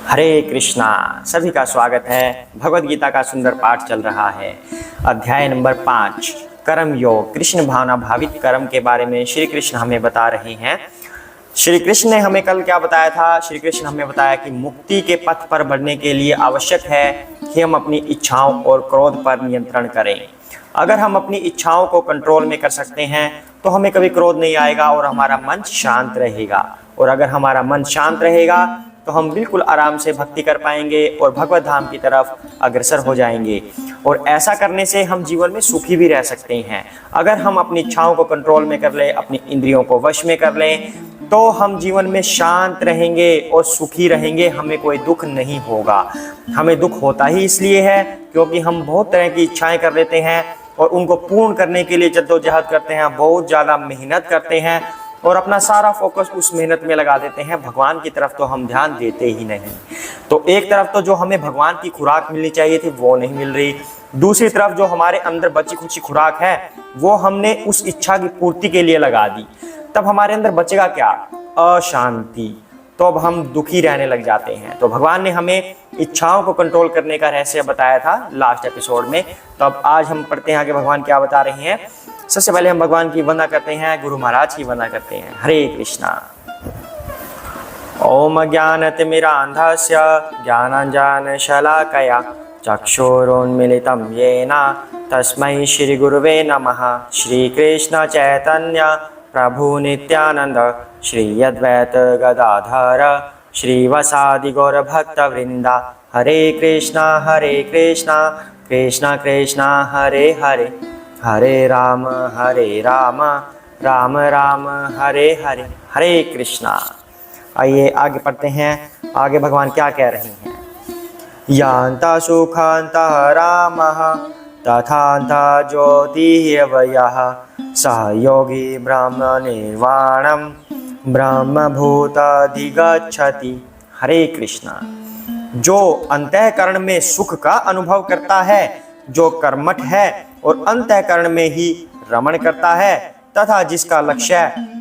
हरे कृष्णा। सभी का स्वागत है। भगवद गीता का सुंदर पाठ चल रहा है। अध्याय नंबर 5 कर्म योग। कृष्ण भावना भावित कर्म के बारे में श्री कृष्ण हमें बता रहे हैं। श्री कृष्ण ने हमें कल क्या बताया था? श्री कृष्ण हमें बताया कि मुक्ति के पथ पर बढ़ने के लिए आवश्यक है कि हम अपनी इच्छाओं और क्रोध पर नियंत्रण करें। अगर हम अपनी इच्छाओं को कंट्रोल में कर सकते हैं तो हमें कभी क्रोध नहीं आएगा और हमारा मन शांत रहेगा। और अगर हमारा मन शांत रहेगा तो हम बिल्कुल आराम से भक्ति कर पाएंगे और भगवत धाम की तरफ अग्रसर हो जाएंगे। और ऐसा करने से हम जीवन में सुखी भी रह सकते हैं। अगर हम अपनी इच्छाओं को कंट्रोल में कर लें, अपनी इंद्रियों को वश में कर लें, तो हम जीवन में शांत रहेंगे और सुखी रहेंगे। हमें कोई दुख नहीं होगा। हमें दुख होता ही इसलिए है क्योंकि हम बहुत तरह की इच्छाएं कर लेते हैं और उनको पूर्ण करने के लिए जद्दोजहद करते हैं, बहुत ज़्यादा मेहनत करते हैं और अपना सारा फोकस उस मेहनत में लगा देते हैं। भगवान की तरफ तो हम ध्यान देते ही नहीं। तो एक तरफ तो जो हमें भगवान की खुराक मिलनी चाहिए थी वो नहीं मिल रही, दूसरी तरफ जो हमारे अंदर बची खुची खुराक है वो हमने उस इच्छा की पूर्ति के लिए लगा दी। तब हमारे अंदर बचेगा क्या? अशांति। तो अब हम दुखी रहने लग जाते हैं। तो भगवान ने हमें इच्छाओं को कंट्रोल करने का रहस्य बताया था लास्ट एपिसोड में। तो अब आज हम पढ़ते हैं आगे भगवान क्या बता रहे हैं। सबसे पहले हम भगवान की वंदना करते हैं, गुरु महाराज की वंदना करते हैं। हरे कृष्णा। ओम ज्ञानतिमिरान्धस्य ज्ञानाञ्जनशलाकया चक्षुरुन्मीलितं येन तस्मै श्रीगुरुवे नमः। श्रीकृष्ण चैतन्य प्रभु नित्यानंद श्री अद्वैत गदाधर श्रीवासादि गौर भक्त वृंदा। हरे कृष्णा कृष्णा कृष्णा हरे हरे, हरे राम राम राम हरे हरे। हरे कृष्णा। आइए आगे पढ़ते हैं। आगे भगवान क्या कह रहे हैं। यान्ता सुखान्ता रामः तथान्ता ज्योतिर्वयः सह योगी ब्रह्म निर्वाणं ब्रह्मभूताधिगच्छति। हरे कृष्णा। जो अंतःकरण में सुख का अनुभव करता है, जो कर्मठ है और अंतःकरण में ही रमण करता है तथा जिसका लक्ष्य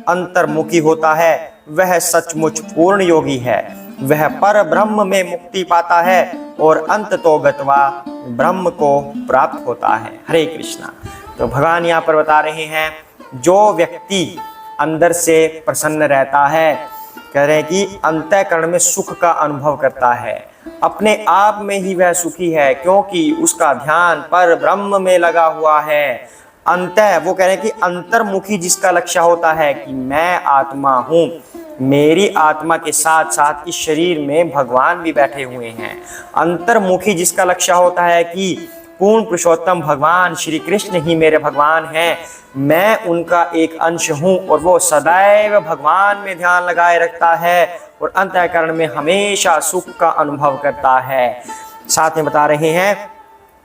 अंतर्मुखी होता है, वह सचमुच पूर्ण योगी है। वह पर ब्रह्म में मुक्ति पाता है और अंत तो गत्वा ब्रह्म को प्राप्त होता है। हरे कृष्णा। तो भगवान यहाँ पर बता रहे हैं जो व्यक्ति अंदर से प्रसन्न रहता है, कह रहे हैं कि अंतःकरण में सुख का अनुभव करता है, अपने आप में ही वह सुखी है क्योंकि उसका ध्यान पर ब्रह्म में लगा हुआ है। वो कह रहे हैं कि अंतर्मुखी जिसका लक्ष्य होता है कि मैं आत्मा हूँ, मेरी आत्मा के साथ साथ इस शरीर में भगवान भी बैठे हुए हैं। अंतर्मुखी जिसका लक्ष्य होता है कि पूर्ण पुरुषोत्तम भगवान श्री कृष्ण ही मेरे भगवान हैं, मैं उनका एक अंश हूँ और वो सदैव भगवान में ध्यान लगाए रखता है और अंतःकरण में हमेशा सुख का अनुभव करता है। साथ में बता रहे हैं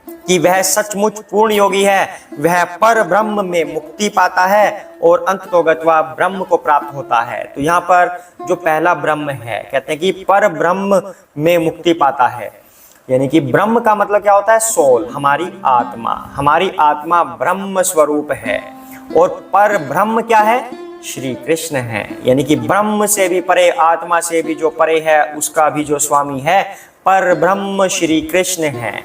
कि वह सचमुच पूर्ण योगी है। वह पर ब्रह्म में मुक्ति पाता है और अंत तो गत्वा ब्रह्म को प्राप्त होता है। तो यहाँ पर जो पहला ब्रह्म है, कहते हैं कि पर ब्रह्म में मुक्ति पाता है, यानी कि ब्रह्म का मतलब क्या होता है? सोल, हमारी आत्मा। हमारी आत्मा ब्रह्म स्वरूप है और पर ब्रह्म क्या है? श्री कृष्ण है। यानी कि ब्रह्म से भी परे, आत्मा से भी जो परे है, उसका भी जो स्वामी है पर ब्रह्म श्री कृष्ण है।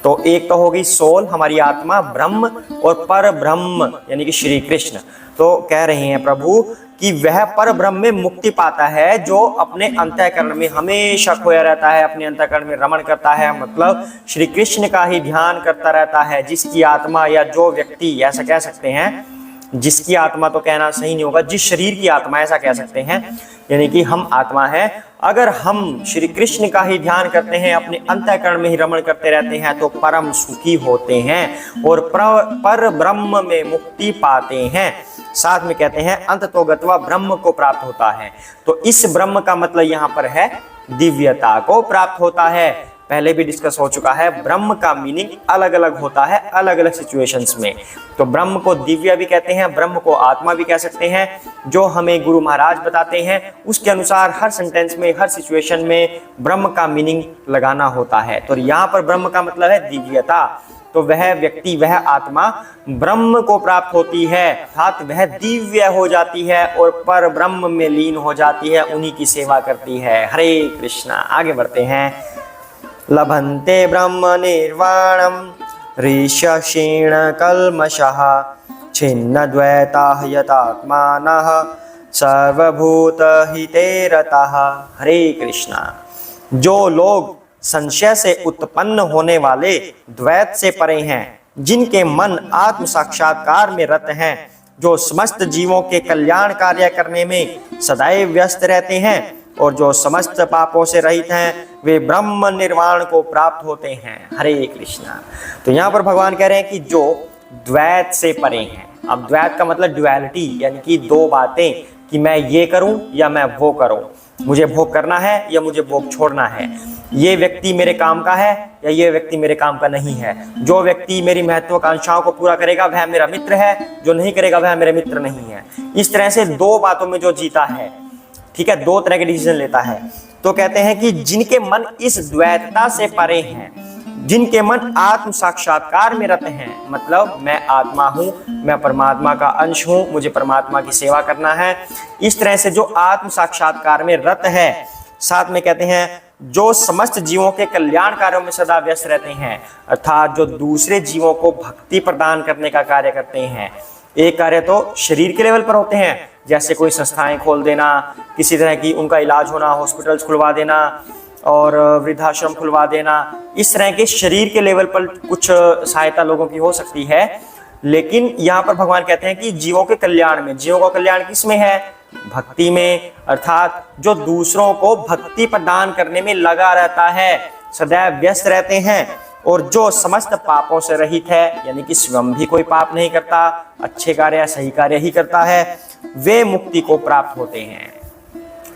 तो एक तो होगी सोल, हमारी आत्मा, ब्रह्म, और पर ब्रह्म यानी कि श्री कृष्ण। तो कह रहे हैं प्रभु कि वह पर ब्रह्म में मुक्ति पाता है जो अपने अंतःकरण में हमेशा खोया रहता है, अपने अंतःकरण में रमण करता है, मतलब श्री कृष्ण का ही ध्यान करता रहता है। जिसकी आत्मा, या जो व्यक्ति, ऐसा कह सकते हैं, जिसकी आत्मा तो कहना सही नहीं होगा, जिस शरीर की आत्मा, ऐसा कह सकते हैं, यानी कि हम आत्मा है। अगर हम श्री कृष्ण का ही ध्यान करते हैं, अपने अंतःकरण में ही रमण करते रहते हैं, तो परम सुखी होते हैं और पर ब्रह्म में मुक्ति पाते हैं। साथ में कहते हैं अंत तो गत्वा ब्रह्म को प्राप्त होता है। तो इस ब्रह्म का मतलब यहाँ पर है दिव्यता को प्राप्त होता है। पहले भी डिस्कस हो चुका है, ब्रह्म का मीनिंग अलग अलग होता है अलग अलग सिचुएशंस में। तो ब्रह्म को दिव्य भी कहते हैं, ब्रह्म को आत्मा भी कह सकते हैं, जो हमें गुरु महाराज बताते हैं उसके अनुसार हर सेंटेंस में, हर सिचुएशन में ब्रह्म का मीनिंग लगाना होता है। तो यहाँ पर ब्रह्म का मतलब है दिव्यता, तो वह व्यक्ति, वह आत्मा ब्रह्म को प्राप्त होती है, अर्थात वह दिव्य हो जाती है और पर ब्रह्म में लीन हो जाती है, उन्हीं की सेवा करती है। हरे कृष्णा। आगे बढ़ते हैं। लभन्ते ब्रह्म निर्वाणम ऋष्यक्षीण कल्मषः छिन्न द्वैता यतात्मानः सर्वभूत हिते रतः। हरे कृष्णा। जो लोग संशय से उत्पन्न होने वाले द्वैत से परे हैं, जिनके मन आत्म साक्षात्कार में रत हैं, जो समस्त जीवों के कल्याण कार्य करने में सदैव व्यस्त रहते हैं और जो समस्त पापों से रहित हैं, वे ब्रह्म निर्वाण को प्राप्त होते हैं। हरे कृष्णा। तो यहाँ पर भगवान कह रहे हैं कि जो द्वैत से परे हैं। अब द्वैत का मतलब ड्युअलिटी, यानी कि दो बातें, कि मैं ये करूं या मैं वो करूं, मुझे भोग करना है या मुझे भोग छोड़ना है, ये व्यक्ति मेरे काम का है या ये व्यक्ति मेरे काम का नहीं है, जो व्यक्ति मेरी महत्वाकांक्षाओं को पूरा करेगा वह मेरा मित्र है, जो नहीं करेगा वह मेरा मित्र नहीं है। इस तरह से दो बातों में जो जीता है, ठीक है, दो तरह के डिसीजन लेता है। तो कहते हैं कि जिनके मन इस द्वैतता से परे हैं, जिनके मन आत्म साक्षात्कार में रत हैं, मतलब मैं आत्मा हूं, मैं परमात्मा का अंश हूं, मुझे परमात्मा की सेवा करना है, इस तरह से जो आत्म साक्षात्कार में रत है, साथ में कहते हैं जो समस्त जीवों के कल्याण कार्यों में सदा व्यस्त रहते हैं, अर्थात जो दूसरे जीवों को भक्ति प्रदान करने का कार्य करते हैं। एक कार्य तो शरीर के लेवल पर होते हैं, जैसे कोई संस्थाएं खोल देना, किसी तरह की उनका इलाज होना, हॉस्पिटल्स खुलवा देना और वृद्धाश्रम खुलवा देना, इस तरह के शरीर के लेवल पर कुछ सहायता लोगों की हो सकती है। लेकिन यहाँ पर भगवान कहते हैं कि जीवों के कल्याण में, जीवों का कल्याण किस में है? भक्ति में, अर्थात जो दूसरों को भक्ति प्रदान करने में लगा रहता है, सदैव व्यस्त रहते हैं और जो समस्त पापों से रहित है, यानी कि स्वयं भी कोई पाप नहीं करता, अच्छे कार्य सही कार्य ही करता है, वे मुक्ति को प्राप्त होते हैं।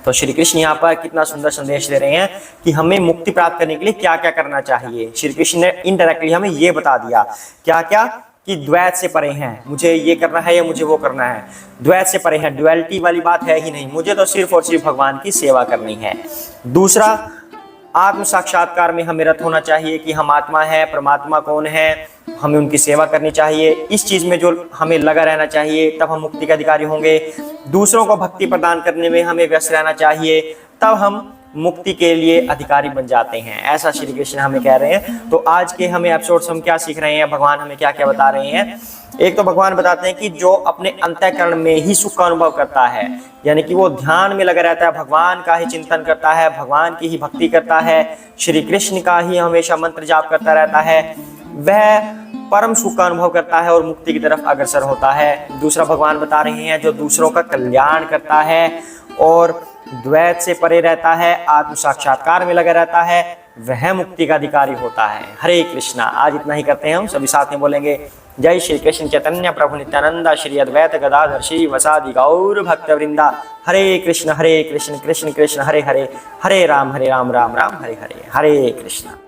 तो श्री कृष्ण यहाँ पर कितना सुंदर संदेश दे रहे हैं कि हमें मुक्ति प्राप्त करने के लिए क्या क्या करना चाहिए। श्री कृष्ण ने इनडायरेक्टली हमें ये बता दिया क्या क्या, कि द्वैत से परे हैं, मुझे ये करना है या मुझे वो करना है, द्वैत से परे हैं, ड्युअलिटी वाली बात है ही नहीं, मुझे तो सिर्फ और सिर्फ भगवान की सेवा करनी है। दूसरा, आत्म साक्षात्कार में हमें रत होना चाहिए कि हम आत्मा है, परमात्मा कौन है, हमें उनकी सेवा करनी चाहिए, इस चीज में जो हमें लगा रहना चाहिए, तब हम मुक्ति के अधिकारी होंगे। दूसरों को भक्ति प्रदान करने में हमें व्यस्त रहना चाहिए, तब हम मुक्ति के लिए अधिकारी बन जाते हैं। ऐसा श्री कृष्ण हमें कह रहे हैं। तो आज के हमें एपिसोड्स हम क्या सीख रहे हैं, भगवान हमें क्या क्या बता रहे हैं। एक तो भगवान बताते हैं कि जो अपने अंतःकरण में ही सुख का अनुभव करता है, यानी कि वो ध्यान में लगा रहता है, भगवान का ही चिंतन करता है, भगवान की ही भक्ति करता है, श्री कृष्ण का ही हमेशा मंत्र जाप करता रहता है, वह परम सुख का अनुभव करता है और मुक्ति की तरफ अग्रसर होता है। दूसरा भगवान बता रहे हैं जो दूसरों का कल्याण करता है और द्वैत से परे रहता है, आत्म साक्षात्कार में लगा रहता है, वह मुक्ति का अधिकारी होता है। हरे कृष्णा। आज इतना ही करते हैं, हम सभी साथ में बोलेंगे जय श्री कृष्ण चैतन्य प्रभु नित्यानंद श्री अद्वैत गदाधर श्री वसादि गौर भक्त वृंदा। हरे कृष्ण कृष्ण कृष्ण हरे हरे, हरे राम राम राम हरे हरे, हरे कृष्ण।